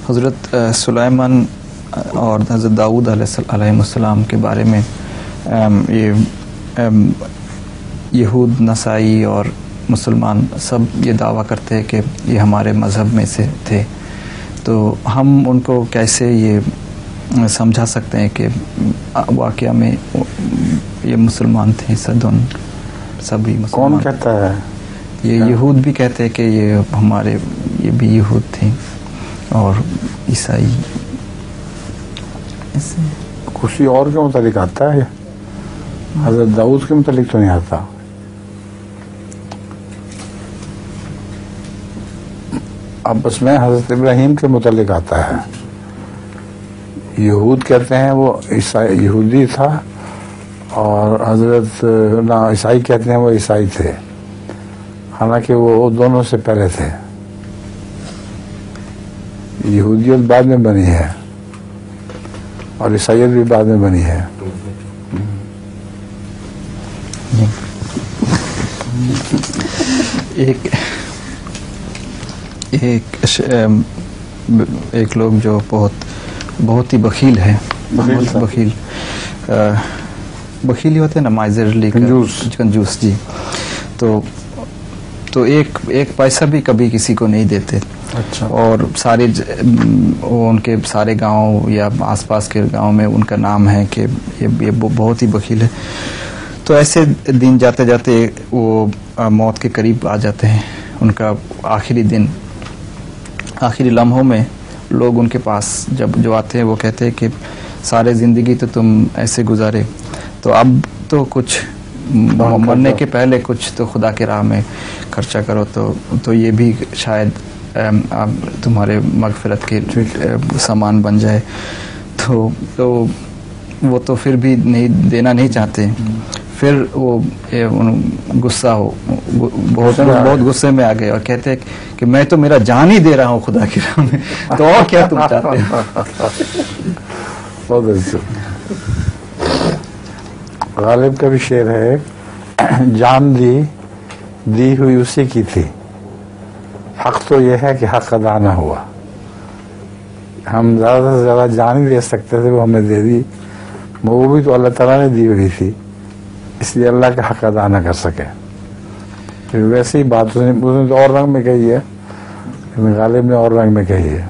हज़रत सुलाइमान और हज़रत दाऊद अलैहिस्सलाम के बारे में ये यहूद, नसाई और मुसलमान सब ये दावा करते हैं कि ये हमारे मज़हब में से थे। तो हम उनको कैसे ये समझा सकते हैं कि वाक़या में ये मुसलमान थे? सभी मुसलमान। कौन कहता है? ये यहूद भी कहते हैं कि ये भी यहूद थे और ईसाई। किसी और के मुतालिक आता है? हज़रत दाऊद के मुतालिक तो नहीं आता। आपस में हज़रत इब्राहीम के मुतालिक आता है। यहूद कहते हैं वो यहूदी था, और हज़रत ईसाई कहते हैं वो ईसाई थे, हालांकि वो दोनों से पहले थे। यहूदियत बाद में बनी है और ईसाइयत भी बाद में बनी है। एक लोग जो बहुत ही बखील है, बखील ही होते हैं ना, माइजरली, कंजूस जी। तो एक पैसा भी कभी किसी को नहीं देते। अच्छा। और उनके सारे गांव या आसपास के गांव में उनका नाम है कि ये बहुत ही बखील है। तो ऐसे दिन जाते जाते वो मौत के करीब आ जाते हैं। उनका आखिरी दिन, आखिरी लम्हों में लोग उनके पास जो आते हैं वो कहते हैं कि सारे ज़िंदगी तो तुम ऐसे गुजारे, तो अब तो कुछ मरने के पहले कुछ तो खुदा के राह में खर्चा करो, तो ये भी शायद तुम्हारे मगफिरत के सामान बन जाए। तो वो तो फिर भी देना नहीं चाहते। फिर वो गुस्सा हो, बहुत गुस्से में आ गए और कहते हैं कि मैं तो मेरा जान ही दे रहा हूँ खुदा की राह में, तो और क्या तुम चाहते हो? बहुत अच्छा। गालिब का भी शेर है, जान दी हुई उसी की थी, हक तो यह है कि हक अदा ना हुआ। हम ज़्यादा से ज़्यादा जान ही दे सकते थे, वो हमें दे दी, वो भी तो अल्लाह ताला ने दी हुई थी, इसलिए अल्लाह का हक अदा ना कर सके। फिर वैसे ही बात उसने तो और रंग में कही है, गालिब ने और रंग में कही है।